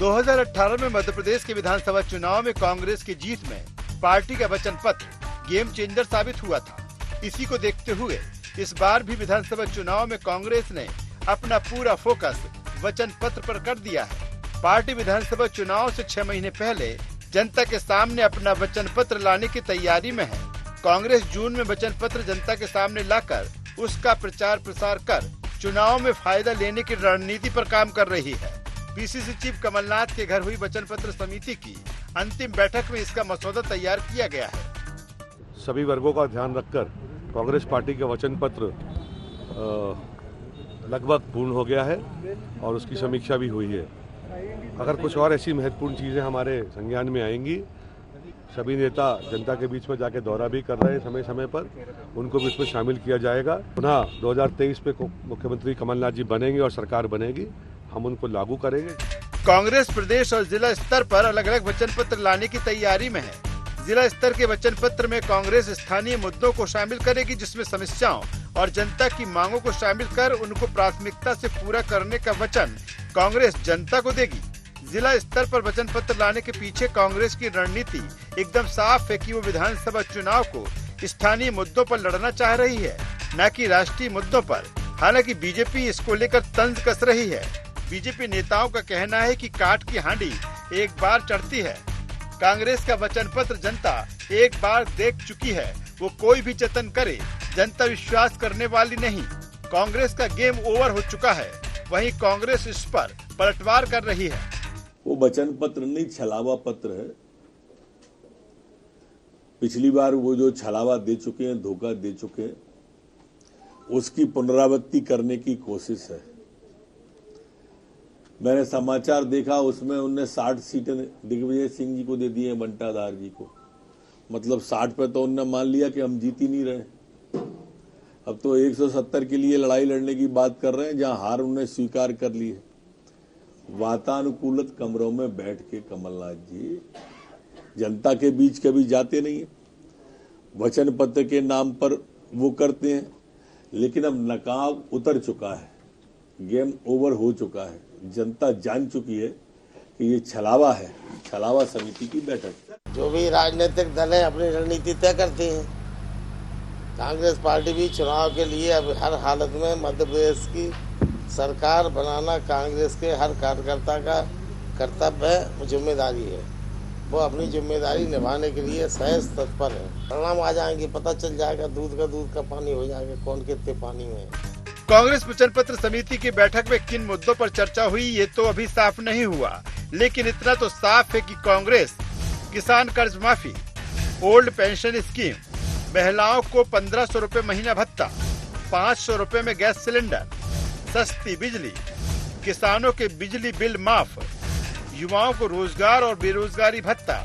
2018 में मध्य प्रदेश के विधानसभा चुनाव में कांग्रेस की जीत में पार्टी का वचन पत्र गेम चेंजर साबित हुआ था। इसी को देखते हुए इस बार भी विधानसभा चुनाव में कांग्रेस ने अपना पूरा फोकस वचन पत्र पर कर दिया है। पार्टी विधानसभा चुनाव से 6 महीने पहले जनता के सामने अपना वचन पत्र लाने की तैयारी में है। कांग्रेस जून में वचन पत्र जनता के सामने लाकर उसका प्रचार प्रसार कर चुनाव में फायदा लेने की रणनीति पर काम कर रही है। पीसीसी चीफ कमलनाथ के घर हुई वचन पत्र समिति की अंतिम बैठक में इसका मसौदा तैयार किया गया है। सभी वर्गों का ध्यान रखकर कांग्रेस पार्टी का वचन पत्र लगभग पूर्ण हो गया है और उसकी समीक्षा भी हुई है। अगर कुछ और ऐसी महत्वपूर्ण चीज़ें हमारे संज्ञान में आएंगी, सभी नेता जनता के बीच में जाके दौरा भी कर रहे हैं समय समय पर, उनको भी इसमें शामिल किया जाएगा। पुनः 2023 पे मुख्यमंत्री कमलनाथ जी बनेंगे और सरकार बनेगी, हम उनको लागू करेंगे। कांग्रेस प्रदेश और जिला स्तर पर अलग अलग वचन पत्र लाने की तैयारी में है। जिला स्तर के वचन पत्र में कांग्रेस स्थानीय मुद्दों को शामिल करेगी, जिसमें समस्याओं और जनता की मांगों को शामिल कर उनको प्राथमिकता से पूरा करने का वचन कांग्रेस जनता को देगी। जिला स्तर पर वचन पत्र लाने के पीछे कांग्रेस की रणनीति एकदम साफ है कि वो विधानसभा चुनाव को स्थानीय मुद्दों पर लड़ना चाह रही है, न कि राष्ट्रीय मुद्दों पर। हालांकि बीजेपी इसको लेकर तंज कस रही है। बीजेपी नेताओं का कहना है कि काठ की हांडी एक बार चढ़ती है। कांग्रेस का वचन पत्र जनता एक बार देख चुकी है, वो कोई भी जतन करे जनता विश्वास करने वाली नहीं। कांग्रेस का गेम ओवर हो चुका है, वहीं कांग्रेस इस पर पलटवार कर रही है। वो वचन पत्र नहीं, छलावा पत्र है। पिछली बार वो जो छलावा दे चुके हैं, धोखा दे चुके हैं, उसकी पुनरावृत्ति करने की कोशिश है। मैंने समाचार देखा, उसमें उनने 60 सीटें दिग्विजय सिंह जी को दे दी हैं, बंटाधार जी को। मतलब 60 पे तो उनने मान लिया कि हम जीत ही नहीं रहे। अब तो 170 के लिए लड़ाई लड़ने की बात कर रहे हैं, जहां हार उन्हें स्वीकार कर ली है। वातानुकूलित कमरों में बैठ के कमलनाथ जी जनता के बीच कभी जाते नहीं है। वचन पत्र के नाम पर वो करते हैं, लेकिन अब नकाब उतर चुका है, गेम ओवर हो चुका है। जनता जान चुकी है कि ये छलावा है। छलावा समिति की बैठक। जो भी राजनीतिक दल है अपनी रणनीति तय करते हैं। कांग्रेस पार्टी भी चुनाव के लिए अब हर हालत में मध्य प्रदेश की सरकार बनाना कांग्रेस के हर कार्यकर्ता का कर्तव्य है, जिम्मेदारी है। वो अपनी जिम्मेदारी निभाने के लिए सहज तत्पर है। परिणाम आ जाएंगे, पता चल जाएगा, दूध का पानी हो जाएगा, कौन कितने पानी में है। कांग्रेस वचन पत्र समिति की बैठक में किन मुद्दों पर चर्चा हुई ये तो अभी साफ नहीं हुआ, लेकिन इतना तो साफ है कि कांग्रेस किसान कर्ज माफी, ओल्ड पेंशन स्कीम, महिलाओं को 1500 रुपए महीना भत्ता, 500 रुपए में गैस सिलेंडर, सस्ती बिजली, किसानों के बिजली बिल माफ, युवाओं को रोजगार और बेरोजगारी भत्ता,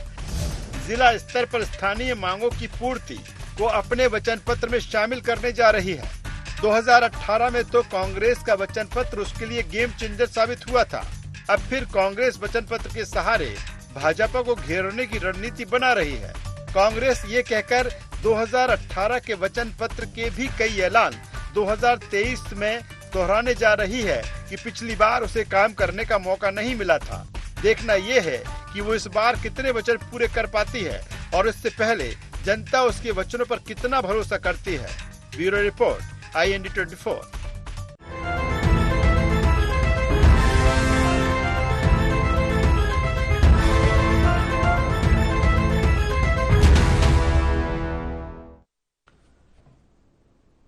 जिला स्तर पर स्थानीय मांगों की पूर्ति को अपने वचन पत्र में शामिल करने जा रही है। 2018 में तो कांग्रेस का वचन पत्र उसके लिए गेम चेंजर साबित हुआ था। अब फिर कांग्रेस वचन पत्र के सहारे भाजपा को घेरने की रणनीति बना रही है। कांग्रेस ये कहकर 2018 के वचन पत्र के भी कई ऐलान 2023 में दोहराने जा रही है कि पिछली बार उसे काम करने का मौका नहीं मिला था। देखना ये है कि वो इस बार कितने वचन पूरे कर पाती है और इससे पहले जनता उसके वचनों पर कितना भरोसा करती है। Bureau report, IND 24।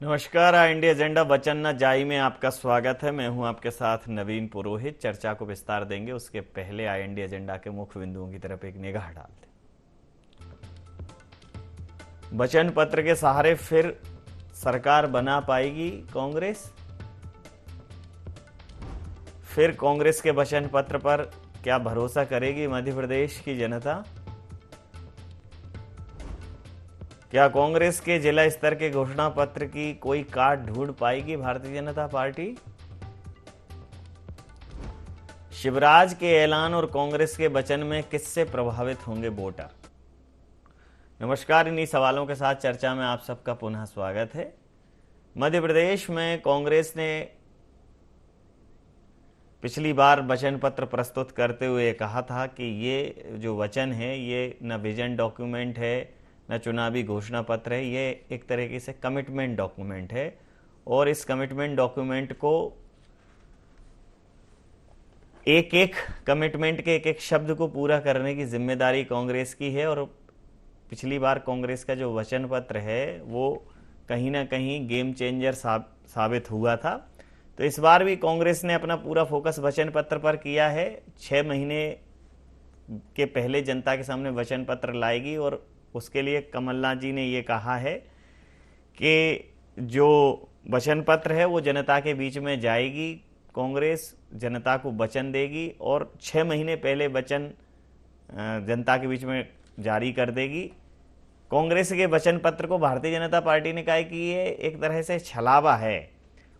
नमस्कार, IND एजेंडा वचन न जाई में आपका स्वागत है। मैं हूं आपके साथ नवीन पुरोहित। चर्चा को विस्तार देंगे, उसके पहले IND एजेंडा के मुख्य बिंदुओं की तरफ एक निगाह डालते। वचन पत्र के सहारे फिर सरकार बना पाएगी कांग्रेस? फिर कांग्रेस के वचन पत्र पर क्या भरोसा करेगी मध्य प्रदेश की जनता? क्या कांग्रेस के जिला स्तर के घोषणा पत्र की कोई काट ढूंढ पाएगी भारतीय जनता पार्टी? शिवराज के ऐलान और कांग्रेस के वचन में किससे प्रभावित होंगे वोटर? नमस्कार, इन्हीं सवालों के साथ चर्चा में आप सबका पुनः स्वागत है। मध्य प्रदेश में कांग्रेस ने पिछली बार वचन पत्र प्रस्तुत करते हुए कहा था कि ये जो वचन है ये न विजन डॉक्यूमेंट है न चुनावी घोषणा पत्र है, ये एक तरीके से कमिटमेंट डॉक्यूमेंट है और इस कमिटमेंट डॉक्यूमेंट को एक एक कमिटमेंट के एक एक शब्द को पूरा करने की जिम्मेदारी कांग्रेस की है। और पिछली बार कांग्रेस का जो वचन पत्र है वो कहीं ना कहीं गेम चेंजर साबित हुआ था। तो इस बार भी कांग्रेस ने अपना पूरा फोकस वचन पत्र पर किया है। 6 महीने के पहले जनता के सामने वचन पत्र लाएगी और उसके लिए कमलनाथ जी ने ये कहा है कि जो वचन पत्र है वो जनता के बीच में जाएगी, कांग्रेस जनता को वचन देगी और 6 महीने पहले वचन जनता के बीच में जारी कर देगी। कांग्रेस के वचन पत्र को भारतीय जनता पार्टी ने कहा कि ये एक तरह से छलावा है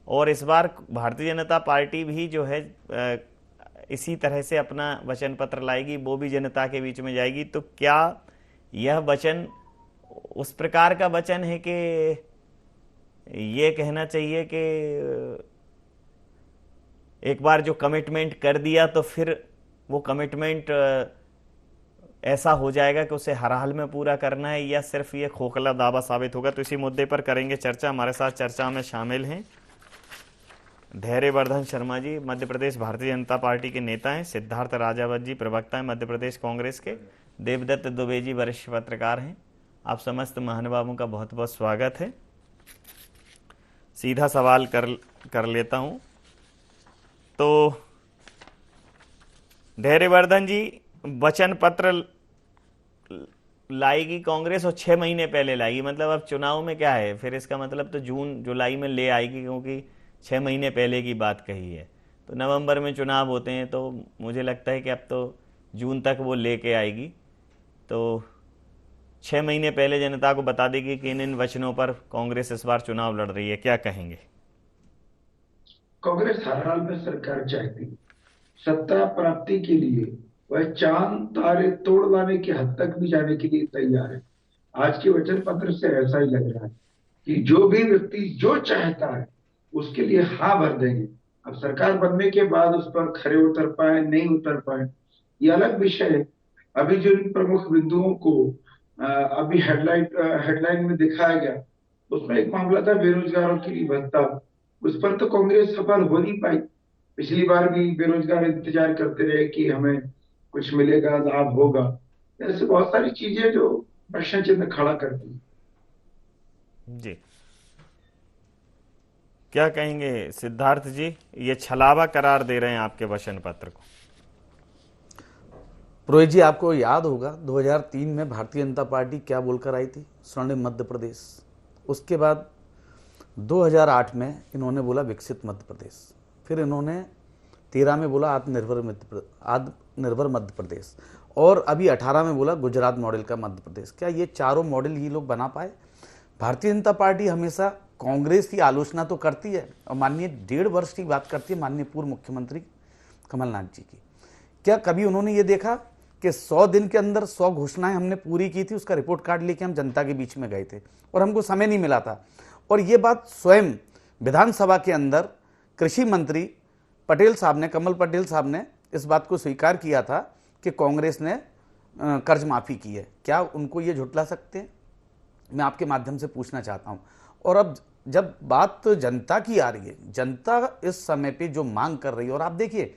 और इस बार भारतीय जनता पार्टी भी जो है इसी तरह से अपना वचन पत्र लाएगी, वो भी जनता के बीच में जाएगी। तो क्या यह वचन उस प्रकार का वचन है कि ये कहना चाहिए कि एक बार जो कमिटमेंट कर दिया तो फिर वो कमिटमेंट ऐसा हो जाएगा कि उसे हर हाल में पूरा करना है, या सिर्फ ये खोखला दावा साबित होगा? तो इसी मुद्दे पर करेंगे चर्चा। हमारे साथ चर्चा में शामिल हैं धैर्यवर्धन शर्मा जी, मध्य प्रदेश भारतीय जनता पार्टी के नेता हैं, सिद्धार्थ राजावत जी प्रवक्ता हैं मध्य प्रदेश कांग्रेस के, देवदत्त दुबे जी वरिष्ठ पत्रकार हैं। आप समस्त महानुभावों का बहुत बहुत स्वागत है। सीधा सवाल कर लेता हूं। तो धैर्यवर्धन जी, वचन पत्र लाएगी कांग्रेस और 6 महीने पहले लाएगी, मतलब अब चुनाव में क्या है फिर? इसका मतलब तो जून जुलाई में ले आएगी, क्योंकि 6 महीने पहले की बात कही है। तो नवंबर में चुनाव होते हैं, तो मुझे लगता है कि अब तो जून तक वो लेके आएगी। तो 6 महीने पहले जनता को बता देगी कि इन वचनों पर कांग्रेस इस बार चुनाव लड़ रही है। क्या कहेंगे? कांग्रेस हर हाल में सरकार चाहती है, सत्ता प्राप्ति के लिए वह चांद तारे तोड़ लाने की हद तक भी जाने के लिए तैयार है। आज के वचन पत्र से ऐसा ही लग रहा है कि जो भी व्यक्ति जो चाहता है उसके लिए हाँ भर देंगे। अब सरकार बनने के बाद उस पर खरे उतर पाए नहीं उतर पाए ये अलग विषय है। अभी जो इन प्रमुख बिंदुओं को अभी हेडलाइन में दिखाया गया, उसमें एक मामला था बेरोजगारों के लिए भत्ता। उस पर तो कांग्रेस सफल हो नहीं पाई। पिछली बार भी बेरोजगार इंतजार करते रहे कि हमें कुछ मिलेगा, लाभ होगा। ऐसे बहुत सारी चीजें जो प्रश्न चिन्ह खड़ा करती है। जी, क्या कहेंगे सिद्धार्थ जी? ये छलावा करार दे रहे हैं आपके वचन पत्र को। पुरोहित जी, आपको याद होगा 2003 में भारतीय जनता पार्टी क्या बोलकर आई थी? स्वर्णिम मध्य प्रदेश। उसके बाद 2008 में इन्होंने बोला विकसित मध्य प्रदेश, फिर इन्होंने 13 में बोला आत्मनिर्भर मध्य प्रदेश, और अभी 18 में बोला गुजरात मॉडल का मध्य प्रदेश। क्या ये चारों मॉडल ये लोग बना पाए? भारतीय जनता पार्टी हमेशा कांग्रेस की आलोचना तो करती है और माननीय 1.5 वर्ष की बात करती है माननीय पूर्व मुख्यमंत्री कमलनाथ जी की। क्या कभी उन्होंने ये देखा कि 100 दिन के अंदर 100 घोषणाएं हमने पूरी की थी? उसका रिपोर्ट कार्ड लेके हम जनता के बीच में गए थे और हमको समय नहीं मिला था। और ये बात स्वयं विधानसभा के अंदर कृषि मंत्री पटेल साहब ने, कमल पटेल साहब ने इस बात को स्वीकार किया था कि कांग्रेस ने कर्ज माफ़ी की है। क्या उनको ये झुठला सकते हैं? मैं आपके माध्यम से पूछना चाहता हूँ। और अब जब बात जनता की आ रही है, जनता इस समय पे जो मांग कर रही है, और आप देखिए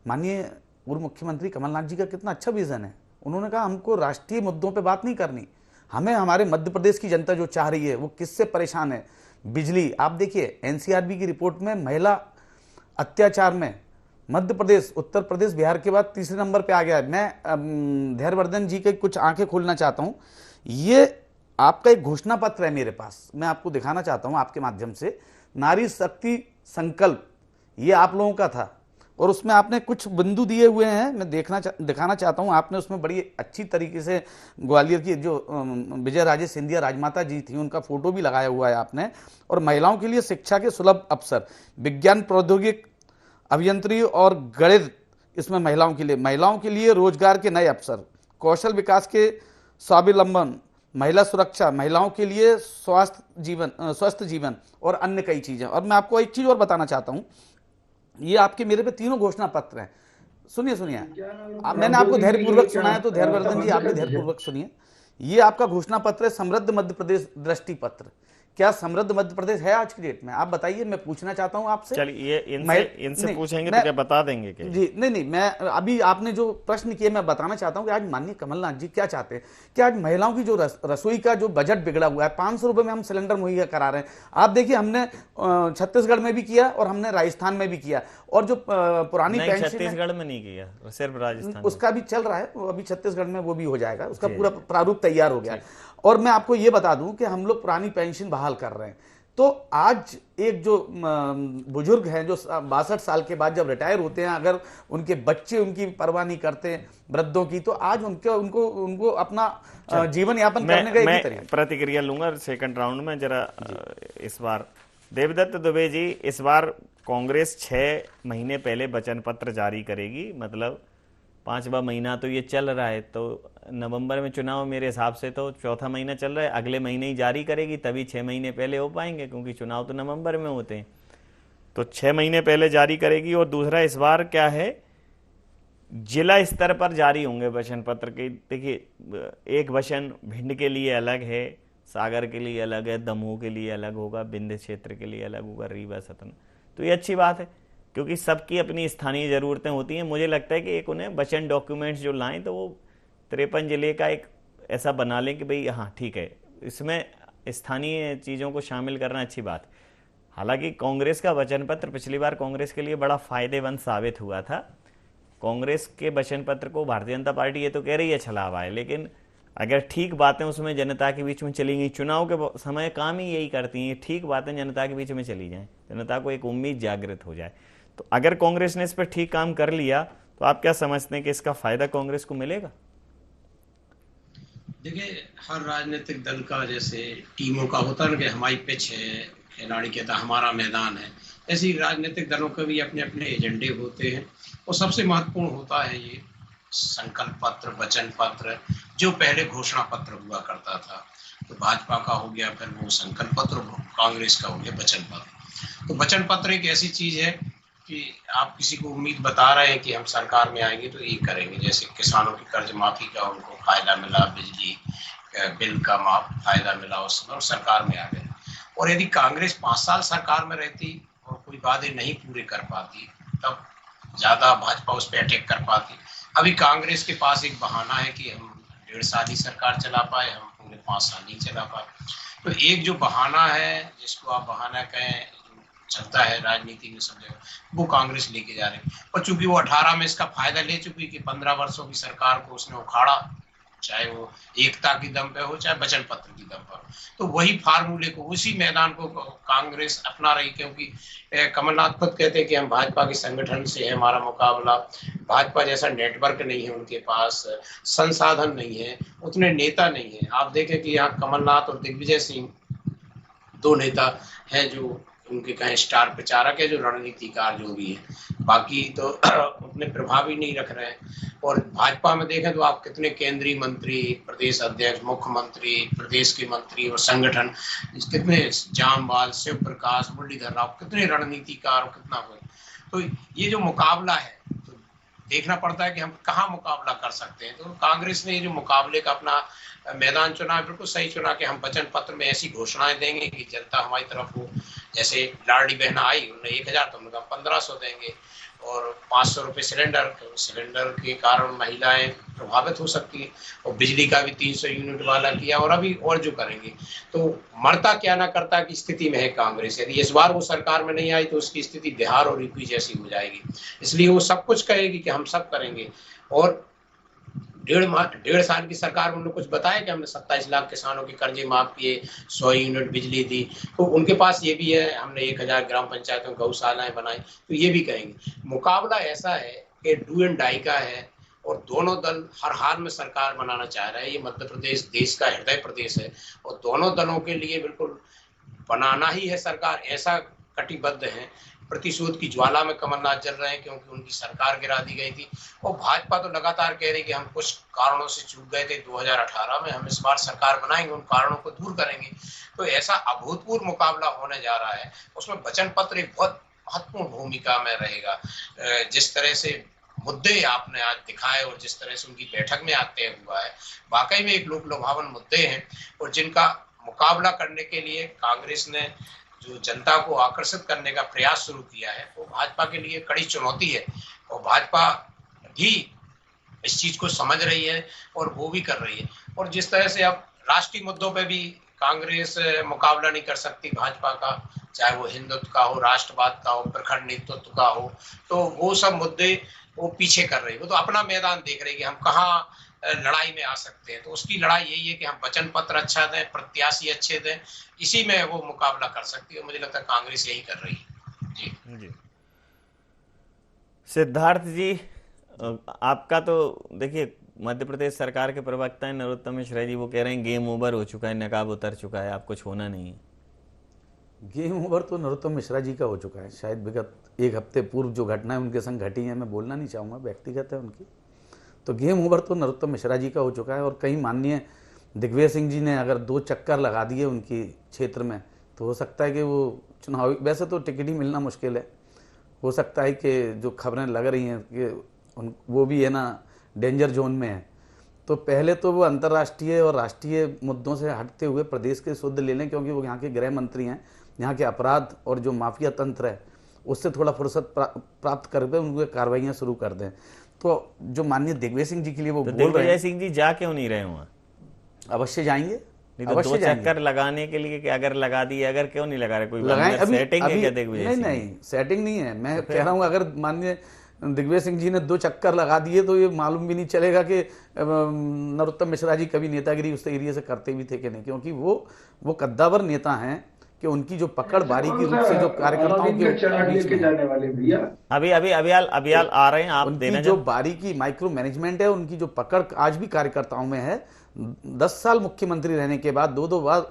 माननीय पूर्व मुख्यमंत्री कमलनाथ जी का कितना अच्छा विजन है। उन्होंने कहा हमको राष्ट्रीय मुद्दों पे बात नहीं करनी, हमें हमारे मध्य प्रदेश की जनता जो चाह रही है वो किससे परेशान है? बिजली। आप देखिए एनसीआरबी की रिपोर्ट में महिला अत्याचार में मध्य प्रदेश, उत्तर प्रदेश, बिहार के बाद तीसरे नंबर पे आ गया है। मैं धैर्यवर्धन जी के कुछ आंखें खोलना चाहता हूँ। ये आपका एक घोषणा पत्र है मेरे पास, मैं आपको दिखाना चाहता हूँ आपके माध्यम से। नारी शक्ति संकल्प ये आप लोगों का था और उसमें आपने कुछ बिंदु दिए हुए हैं, मैं दिखाना चाहता हूँ। आपने उसमें बड़ी अच्छी तरीके से ग्वालियर की जो विजय राजे सिंधिया राजमाता जी थी उनका फोटो भी लगाया हुआ है आपने। और महिलाओं के लिए शिक्षा के सुलभ अवसर, विज्ञान प्रौद्योगिकी, अभियंत्री और गणित, इसमें महिलाओं के लिए रोजगार के नए अवसर, कौशल विकास के स्वावलंबन, महिला सुरक्षा, महिलाओं के लिए स्वस्थ जीवन और अन्य कई चीज़ें। और मैं आपको एक चीज़ और बताना चाहता हूँ ये आपके मेरे पे तीनों घोषणा पत्र हैं। सुनिए सुनिए, मैंने आपको धैर्यपूर्वक सुनाया, तो धैर्यवर्धन जी आप भी धैर्यपूर्वक सुनिए। ये आपका घोषणा पत्र है, समृद्ध मध्य प्रदेश दृष्टि पत्र। क्या समृद्ध मध्य प्रदेश है आज की डेट में? आप बताइए, मैं पूछना चाहता हूं आपसे। चलिए इनसे पूछेंगे तो क्या बता देंगे क्या? जी नहीं, मैं अभी आपने जो प्रश्न किए मैं बताना चाहता हूं कि आज माननीय कमलनाथ जी क्या चाहते हैं कि आज महिलाओं की जो रसोई का जो बजट बिगड़ा हुआ है, 500 रुपए में हम सिलेंडर मुहैया करा रहे हैं। आप देखिए, हमने छत्तीसगढ़ में भी किया और हमने राजस्थान में भी किया, और जो पुरानी पेंशन छत्तीसगढ़ में नहीं किया, सिर्फ राजस्थान, उसका भी चल रहा है, अभी छत्तीसगढ़ में वो भी हो जाएगा, उसका पूरा प्रारूप तैयार हो गया है। और मैं आपको ये बता दूं कि हम लोग पुरानी पेंशन बहाल कर रहे हैं। तो आज एक जो बुजुर्ग हैं जो 62 साल के बाद जब रिटायर होते हैं, अगर उनके बच्चे उनकी परवाह नहीं करते वृद्धों की, तो आज उनको अपना जीवन यापन करने का एक तरीका। प्रतिक्रिया लूंगा सेकंड राउंड में। जरा इस बार देवदत्त दुबे जी, इस बार कांग्रेस 6 महीने पहले वचन पत्र जारी करेगी, मतलब 5वां महीना तो ये चल रहा है, तो नवंबर में चुनाव मेरे हिसाब से तो 4था महीना चल रहा है, अगले महीने ही जारी करेगी, तभी 6 महीने पहले हो पाएंगे, क्योंकि चुनाव तो नवंबर में होते हैं। तो 6 महीने पहले जारी करेगी। और दूसरा, इस बार क्या है, जिला स्तर पर जारी होंगे वचन पत्र के। देखिए, एक वचन भिंड के लिए अलग है, सागर के लिए अलग है, दमोह के लिए अलग होगा, विंध्य क्षेत्र के लिए अलग होगा, रीवा सतना। तो ये अच्छी बात है, क्योंकि सबकी अपनी स्थानीय ज़रूरतें होती हैं। मुझे लगता है कि एक उन्हें वचन डॉक्यूमेंट्स जो लाएं, तो वो 53 जिले का एक ऐसा बना लें कि भाई हाँ ठीक है, इसमें स्थानीय चीज़ों को शामिल करना अच्छी बात। हालांकि कांग्रेस का वचन पत्र पिछली बार कांग्रेस के लिए बड़ा फायदेमंद साबित हुआ था। कांग्रेस के वचन पत्र को भारतीय जनता पार्टी ये तो कह रही है छलावा है, लेकिन अगर ठीक बातें उसमें जनता के बीच में चली गई, चुनाव के समय काम ही यही करती हैं, ठीक बातें जनता के बीच में चली जाएं, जनता को एक उम्मीद जागृत हो जाए। तो अगर कांग्रेस ने इस पर ठीक काम कर लिया, तो आप क्या समझते हैं कि इसका फायदा कांग्रेस को मिलेगा? देखिए, हर राजनीतिक दल का जैसे टीमों का होता है कि हमारी पिच है, खिलाड़ी कहता हमारा मैदान है, ऐसे ही राजनीतिक दलों के भी अपने अपने एजेंडे होते हैं। और सबसे महत्वपूर्ण होता है ये संकल्प पत्र, वचन पत्र, जो पहले घोषणा पत्र हुआ करता था। तो भाजपा का हो गया, फिर वो संकल्प पत्र, कांग्रेस का हो गया वचन पत्र। तो वचन पत्र एक ऐसी चीज है कि आप किसी को उम्मीद बता रहे हैं कि हम सरकार में आएंगे तो ये करेंगे। जैसे किसानों की कर्ज माफी का उनको फायदा मिला, बिजली बिल का फायदा मिला उस समय, और सरकार में आ गए। और यदि कांग्रेस 5 साल सरकार में रहती और कोई वादे नहीं पूरे कर पाती, तब ज्यादा भाजपा उस पर अटैक कर पाती। अभी कांग्रेस के पास एक बहाना है कि हम 1.5 साल ही सरकार चला पाए, हम पूरे 5 साल नहीं चला पाए। तो एक जो बहाना है, जिसको आप बहाना कहें, चलता है राजनीति में सब जगह, वो कांग्रेस लेके जा रही है। और चूंकि वो 18 में इसका फायदा ले चुकी कि 15 वर्षों की सरकार को उसने उखाड़ा, चाहे वो एकता की दम पे हो, चाहे वचन पत्र की दम पर, तो वही फार्मूले को, उसी मैदान को कांग्रेस अपना रही। क्योंकि कमलनाथ खुद कहते हैं कि हम भाजपा के संगठन से है हमारा मुकाबला, भाजपा जैसा नेटवर्क नहीं है उनके पास, संसाधन नहीं है, उतने नेता नहीं है। आप देखें कि यहाँ कमलनाथ और दिग्विजय सिंह 2 नेता हैं जो उनके कहें स्टार प्रचारक है, जो रणनीतिकार जो भी है, बाकी तो उतने प्रभावी नहीं रख रहे हैं। और भाजपा में देखें तो आप कितने केंद्रीय मंत्री, प्रदेश अध्यक्ष, मुख्यमंत्री, प्रदेश के मंत्री और संगठन, कितने जामवाल, शिव प्रकाश, मुरलीधर राव, कितने रणनीतिकार, कितना कुछ। तो ये जो मुकाबला है, तो देखना पड़ता है कि हम कहाँ मुकाबला कर सकते हैं। तो कांग्रेस ने ये जो मुकाबले का अपना मैदान चुना है, बिल्कुल सही चुना कि हम वचन पत्र में ऐसी घोषणाएं देंगे कि जनता हमारी तरफ हो। जैसे लाडली बहना आई, उन्होंने 1000, तो उन्होंने 1500 देंगे, और 500 रुपये सिलेंडर के कारण महिलाएं प्रभावित हो सकती है। और बिजली का भी 300 यूनिट वाला किया, और अभी और जो करेंगे। तो मरता क्या ना करता की स्थिति में है कांग्रेस। यदि इस बार वो सरकार में नहीं आई तो उसकी स्थिति बिहार और यूपी जैसी हो जाएगी। इसलिए वो सब कुछ कहेगी कि हम सब करेंगे। और 1.5 साल की सरकार में उन्होंने कुछ बताया कि हमने 27 लाख किसानों के कर्जे माफ किए, 100 यूनिट बिजली दी। तो उनके पास ये भी है, हमने 1000 ग्राम पंचायतों गौशालाएं बनाई। तो ये भी कहेंगे। मुकाबला ऐसा है कि डू एंड डाई का है, और दोनों दल हर हाल में सरकार बनाना चाह रहे हैं। ये मध्य प्रदेश देश का हृदय प्रदेश है, और दोनों दलों के लिए बिल्कुल बनाना ही है सरकार, ऐसा कटिबद्ध है। प्रतिशोध की ज्वाला में कमलनाथ जल रहे हैं, क्योंकि उनकी सरकार गिरा दी गई थी। और भाजपा तो लगातार कह रही कि हम कुछ कारणों से चूक गए थे 2018 में, हम इस बार सरकार बनाएंगे, उन कारणों को दूर करेंगे। तो ऐसा अभूतपूर्व मुकाबला होने जा रहा है। उसमें वचन पत्र एक बहुत महत्वपूर्ण भूमिका में रहेगा। जिस तरह से मुद्दे आपने आज दिखाए और जिस तरह से उनकी बैठक में आते हुआ है, वाकई में एक लोक लुभावन मुद्दे हैं और जिनका मुकाबला करने के लिए कांग्रेस ने जो जनता को आकर्षित करने का प्रयास शुरू किया है वो भाजपा के लिए कड़ी चुनौती है और भाजपा भी इस चीज को समझ रही है और वो भी कर रही है। और जिस तरह से अब राष्ट्रीय मुद्दों पे भी कांग्रेस मुकाबला नहीं कर सकती भाजपा का, चाहे वो हिंदुत्व का हो, राष्ट्रवाद का हो, प्रखर नेतृत्व का हो, तो वो सब मुद्दे वो पीछे कर रही है। वो तो अपना मैदान देख रही है कि हम कहाँ लड़ाई में आ सकते हैं। तो उसकी लड़ाई यही है कि हम वचन पत्र अच्छा दें, प्रत्याशी अच्छे दें, इसी में वो मुकाबला कर सकती है। मुझे लगता है कांग्रेस यही कर रही है। जी सिद्धार्थ जी, आपका तो देखिए मध्य प्रदेश सरकार के प्रवक्ता हैं नरोत्तम मिश्रा जी, वो कह रहे हैं गेम ओवर हो चुका है, नकाब उतर चुका है, आप कुछ होना नहीं है। गेम ओवर तो नरोत्तम मिश्रा जी का हो चुका है। शायद विगत एक हफ्ते पूर्व जो घटनाएं उनके संग घटी हैं, मैं बोलना नहीं चाहूँगा, व्यक्तिगत है उनकी, तो गेम ओवर तो नरोत्तम मिश्रा जी का हो चुका है। और कहीं माननीय दिग्विजय सिंह जी ने अगर 2 चक्कर लगा दिए उनकी क्षेत्र में तो हो सकता है कि वो चुनावी, वैसे तो टिकट ही मिलना मुश्किल है, हो सकता है कि जो खबरें लग रही हैं कि वो भी है ना डेंजर जोन में है। तो पहले तो वो अंतर्राष्ट्रीय और राष्ट्रीय मुद्दों से हटते हुए प्रदेश के शुद्ध ले लें, क्योंकि वो यहाँ के गृह मंत्री हैं, यहाँ के अपराध और जो माफिया तंत्र है उससे थोड़ा फुर्सत प्राप्त करके उनकी कार्रवाइयाँ शुरू कर दें। तो जो माननीय दिग्विजय सिंह जी के लिए वो बोल रहे हैं, दिग्विजय सिंह जी जा क्यों नहीं रहे वहाँ? अवश्य जाएंगे। तो 2 चक्कर लगाने के लिए कि अगर लगा दिए, अगर क्यों नहीं लगा रहे? कोई सेटिंग है क्या दिग्विजय सिंह? नहीं, सेटिंग नहीं है। मैं कह रहा हूँ अगर माननीय दिग्विजय सिंह जी ने 2 चक्कर लगा दिए तो ये मालूम भी नहीं चलेगा कि नरोत्तम मिश्रा जी कभी नेतागिरी उस एरिया से करते भी थे कि नहीं, क्योंकि वो कद्दावर नेता हैं कि उनकी जो पकड़ बारीकी रूप से जो कार्यकर्ताओं के जाने वाले भैया अभी अभियाल आ रहे हैं, आप देना जो बारीकी माइक्रो मैनेजमेंट है, उनकी जो पकड़ आज भी कार्यकर्ताओं में है। 10 साल मुख्यमंत्री रहने के बाद, 2 बार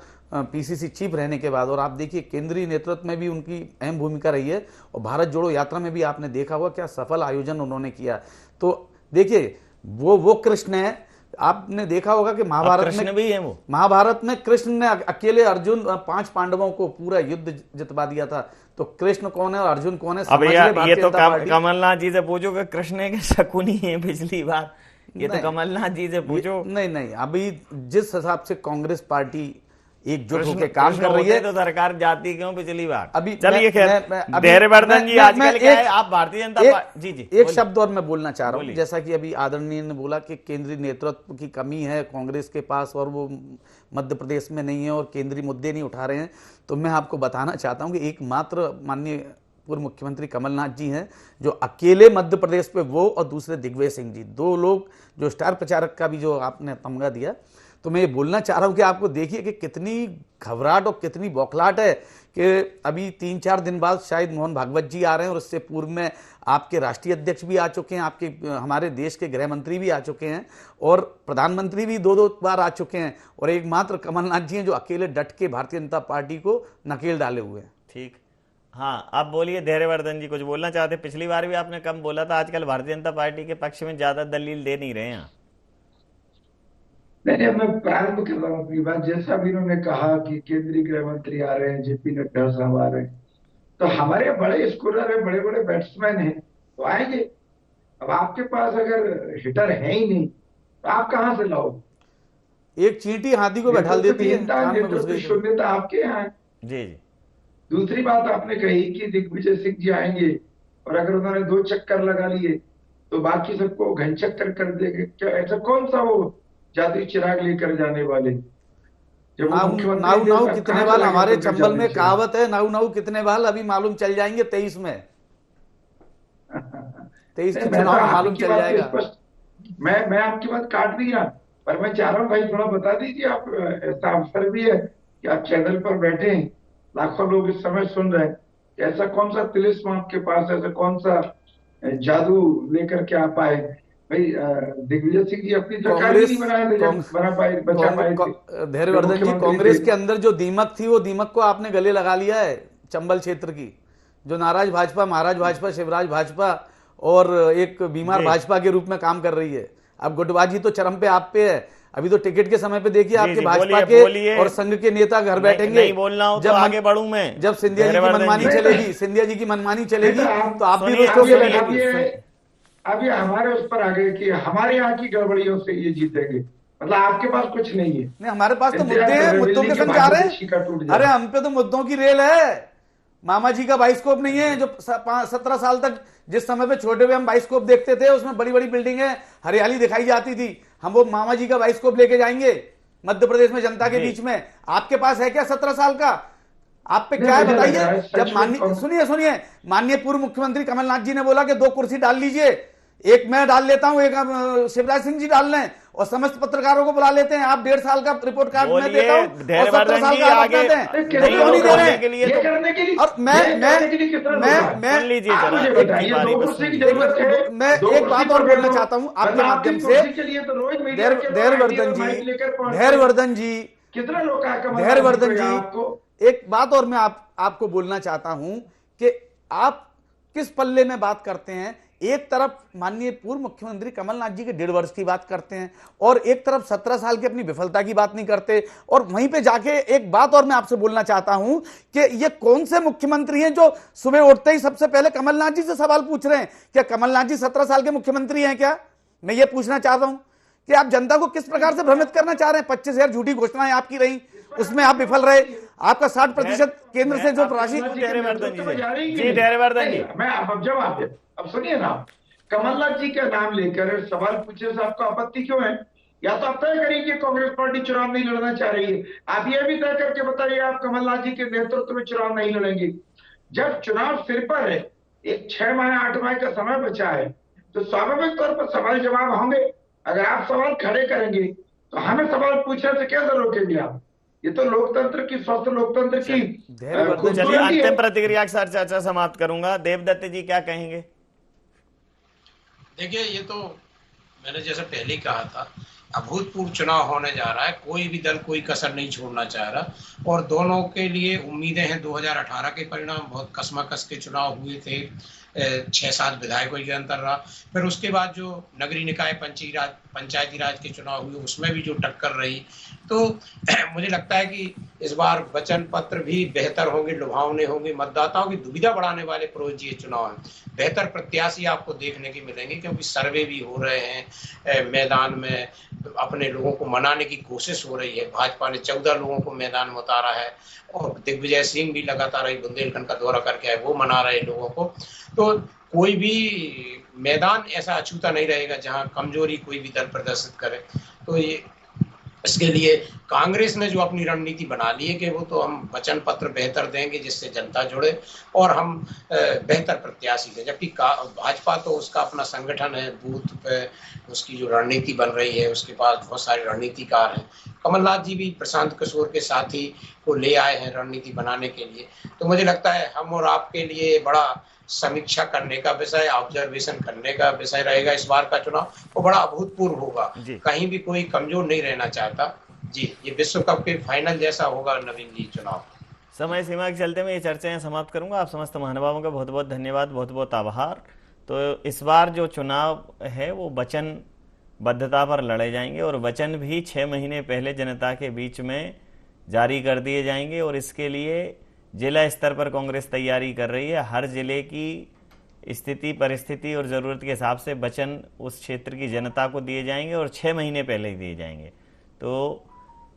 पीसीसी चीफ रहने के बाद, और आप देखिए केंद्रीय नेतृत्व में भी उनकी अहम भूमिका रही है और भारत जोड़ो यात्रा में भी आपने देखा होगा क्या सफल आयोजन उन्होंने किया। तो देखिए वो कृष्ण है। आपने देखा होगा कि महाभारत में भी है, वो महाभारत में कृष्ण ने अकेले अर्जुन 5 पांडवों को पूरा युद्ध जितवा दिया था। तो कृष्ण कौन है और अर्जुन कौन है? अब ये तो कमलनाथ जी से पूछो कि कृष्ण के शकुनी है पिछली बार, ये तो कमलनाथ जी से पूछो। नहीं, अभी जिस हिसाब से कांग्रेस पार्टी एकजुट होकर काम कर रही है तो सरकार जाती क्यों पिछली बार? अभी चलिए धैर्यवर्धन जी, आजकल क्या है, आप भारतीय जनता पार्टी जी एक शब्द और मैं बोलना चाह रहा हूँ। जैसा कि अभी आदरणीय ने बोला कि केंद्रीय नेतृत्व की कमी है कांग्रेस के पास और वो मध्य प्रदेश में नहीं है और केंद्रीय मुद्दे नहीं उठा रहे हैं, तो मैं आपको बताना चाहता हूँ कि एकमात्र माननीय पूर्व मुख्यमंत्री कमलनाथ जी हैं जो अकेले मध्य प्रदेश पे, वो और दूसरे दिग्विजय सिंह जी, 2 लोग जो स्टार प्रचारक का भी जो आपने तमगा दिया। तो मैं ये बोलना चाह रहा हूँ कि आपको देखिए कि कितनी घबराहट और कितनी बौखलाहट है कि अभी 3-4 दिन बाद शायद मोहन भागवत जी आ रहे हैं और इससे पूर्व में आपके राष्ट्रीय अध्यक्ष भी आ चुके हैं, आपके हमारे देश के गृह मंत्री भी आ चुके हैं और प्रधानमंत्री भी 2 बार आ चुके हैं, और एकमात्र कमलनाथ जी हैं जो अकेले डट के भारतीय जनता पार्टी को नकेल डाले हुए हैं। ठीक, हाँ, आप बोलिए धैर्यवर्धन जी, कुछ बोलना चाहते? पिछली बार भी आपने कम बोला था, आजकल भारतीय जनता पार्टी के पक्ष में ज्यादा दलील दे नहीं रहे हैं। नहीं, मैं प्रारंभ कर रहा हूँ अपनी बात। जैसा भी उन्होंने कहा कि केंद्रीय गृह मंत्री आ रहे हैं, जेपी नड्डा साहब आ रहे हैं, तो हमारे बड़े स्कोरर है, बड़े बड़े बैट्समैन हैं, तो आएंगे। अब आपके पास अगर हिटर है ही नहीं तो आप कहाँ से लाओ? एक चींटी हाथी को बैठा देती है। शून्यता आपके यहाँ है। जी। दूसरी बात आपने कही कि दिग्विजय सिंह जी आएंगे और अगर उन्होंने 2 चक्कर लगा लिए तो बाकी सबको घन चक्कर कर देंगे। क्या ऐसा कौन सा वो जादुई चिराग लेकर जाने वाले? नाऊ कितने बाल, हमारे चंबल में कहावत है, नाऊ कितने बाल, अभी मालूम चल जाएंगे 23 में। 23 के चुनाव मालूम चल जाएगा। मैं आपकी बात काट नहीं रहा, पर मैं चाह रहा हूँ भाई थोड़ा बता दीजिए। आप ऐसा अवसर भी है कि आप चैनल पर बैठे हैं, लाखों लोग इस समय सुन रहे हैं, ऐसा कौन सा तिलिस्म आपके पास, ऐसा कौन सा जादू लेकर के आप आए? भाई दिग्विजय सिंह जी अपनी धैर्यवर्धन जी, कांग्रेस के अंदर जो दीमक थी वो दीमक को आपने गले लगा लिया है। चंबल क्षेत्र की जो नाराज भाजपा, महाराज भाजपा, शिवराज भाजपा और एक बीमार भाजपा के रूप में काम कर रही है। अब गुटबाजी तो चरम पे आप पे है। अभी तो टिकट के समय पे देखिए आपके जी, भाजपा बोलिए। के और संघ के नेता घर बैठेंगे। नहीं बोलना हो तो आगे बढ़ूं मैं। जब सिंधिया जी की मनमानी चलेगी, सिंधिया जी की मनमानी चलेगी तो आप भी उसको अभी हमारे उस पर आ गए कि हमारे यहाँ की गड़बड़ियों से ये जीतेंगे, मतलब आपके पास कुछ नहीं है। नहीं, हमारे पास तो मुद्दे हैं, मुद्दों के संग जा रहे हैं। अरे हम पे तो मुद्दों की रेल है, मामा जी का बाइस्कोप नहीं है जो 17 साल तक जिस समय पे छोटे हुए हम बाइस्कोप देखते थे, उसमें बड़ी बड़ी बिल्डिंगें हरियाली दिखाई जाती थी। हम वो मामा जी का बाइस्कोप लेके जाएंगे मध्य प्रदेश में जनता के बीच में। आपके पास है क्या 17 साल का? आप पे क्या है बताइए। जब सुनिए माननीय पूर्व मुख्यमंत्री कमलनाथ जी ने बोला कि 2 कुर्सी डाल लीजिए, एक मैं डाल लेता हूं, एक शिवराज सिंह जी डाल लें, और समस्त पत्रकारों को बुला लेते हैं। आप 1.5 साल का रिपोर्ट कार्ड मैं देता हूं और 17 साल का आप बताते हैं, क्यों नहीं दे रहे हैं? और मैं एक बात और बोलना चाहता हूं आपके माध्यम से। धैर्यवर्धन जी, एक बात और मैं आपको बोलना चाहता हूं कि आप किस पल्ले में बात करते हैं। एक तरफ माननीय पूर्व मुख्यमंत्री कमलनाथ जी के 1.5 वर्ष की बात करते हैं और एक तरफ 17 साल की अपनी विफलता की बात नहीं करते। और वहीं पे जाके एक बात और मैं आपसे बोलना चाहता हूं कि ये कौन से मुख्यमंत्री हैं जो सुबह उठते ही सबसे पहले कमलनाथ जी से सवाल पूछ रहे हैं? क्या कमलनाथ जी 17 साल के मुख्यमंत्री हैं क्या? मैं ये पूछना चाहता हूं कि आप जनता को किस प्रकार से भ्रमित करना चाह रहे हैं। 25,000 झूठी घोषणाएं आपकी रही, उसमें आप विफल रहे। आपका 60% केंद्र से जो राशि। अब सुनिए ना, कमलनाथ जी का नाम लेकर सवाल पूछने से आपको आपत्ति क्यों है? या तो आप तय करिए कि कांग्रेस पार्टी चुनाव नहीं लड़ना चाह रही है। आप ये भी तय करके बताइए आप कमलनाथ जी के नेतृत्व में चुनाव नहीं लड़ेंगे। जब चुनाव सिर पर है, एक 6 माह 8 माह का समय बचा है, तो स्वाभाविक तौर पर सवाल जवाब होंगे। अगर आप सवाल खड़े करेंगे तो हमें सवाल पूछने से कैसे रोकेंगे आप? ये तो लोकतंत्र की, स्वस्थ लोकतंत्र की। चलिए अंतिम प्रतिक्रिया के साथ चर्चा समाप्त करूंगा। देवदत्त जी क्या कहेंगे? देखिए, ये तो मैंने जैसे पहले ही कहा था, अभूतपूर्व चुनाव होने जा रहा है। कोई भी दल कोई कसर नहीं छोड़ना चाह रहा और दोनों के लिए उम्मीदें हैं। 2018 के परिणाम बहुत कसमाकस के चुनाव हुए थे, 6-7 विधायकों के अंतर रहा। फिर उसके बाद जो नगरीय निकाय पंचायती राज के चुनाव हुए उसमें भी जो टक्कर रही, तो मुझे लगता है कि इस बार वचन पत्र भी बेहतर होंगे, लुभावने होंगे, मतदाताओं की दुविधा बढ़ाने वाले प्रोज ये चुनाव हैं। बेहतर प्रत्याशी आपको देखने के मिलेंगे क्योंकि सर्वे भी हो रहे हैं, मैदान में अपने लोगों को मनाने की कोशिश हो रही है। भाजपा ने 14 लोगों को मैदान में उतारा है और दिग्विजय सिंह भी लगातार बुंदेलखंड का दौरा करके आए, वो मना रहे लोगों को। तो कोई भी मैदान ऐसा अछूता नहीं रहेगा जहां कमजोरी कोई भी दल प्रदर्शित करे। तो ये इसके लिए कांग्रेस ने जो अपनी रणनीति बना ली है कि वो तो हम वचन पत्र बेहतर देंगे जिससे जनता जुड़े और हम बेहतर प्रत्याशी दें, जबकि भाजपा तो उसका अपना संगठन है, बूथ पे उसकी जो रणनीति बन रही है, उसके पास बहुत सारे रणनीतिकार हैं। कमलनाथ जी भी प्रशांत किशोर के साथी को ले आए हैं रणनीति बनाने के लिए। तो मुझे लगता है हम और आपके लिए बड़ा समीक्षा करने का विषय, ऑब्जर्वेशन करने का विषय रहेगा इस बार का चुनाव। वो बड़ा अभूतपूर्व होगा, कहीं भी कोई कमजोर नहीं रहना चाहता जी। ये विश्व कप के फाइनल जैसा होगा नवीन जी चुनाव। समय सीमा के चलते मैं ये चर्चाएं समाप्त करूंगा। आप समस्त महानुभावों का बहुत बहुत धन्यवाद, बहुत बहुत आभार। तो इस बार जो चुनाव है वो वचनबद्धता पर लड़े जाएंगे और वचन भी 6 महीने पहले जनता के बीच में जारी कर दिए जाएंगे और इसके लिए जिला स्तर पर कांग्रेस तैयारी कर रही है। हर जिले की स्थिति, परिस्थिति और ज़रूरत के हिसाब से वचन उस क्षेत्र की जनता को दिए जाएंगे और 6 महीने पहले ही दिए जाएंगे। तो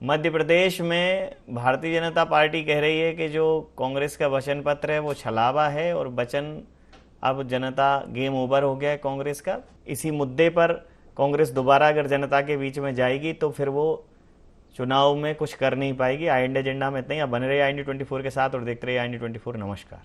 मध्य प्रदेश में भारतीय जनता पार्टी कह रही है कि जो कांग्रेस का वचन पत्र है वो छलावा है और वचन, अब जनता गेम ओवर हो गया है कांग्रेस का। इसी मुद्दे पर कांग्रेस दोबारा अगर जनता के बीच में जाएगी तो फिर वो चुनाव में कुछ कर नहीं पाएगी। IND एजेंडा में इतना ही। आप बने रहिए IND 24 के साथ और देखते रहिए IND 24। नमस्कार।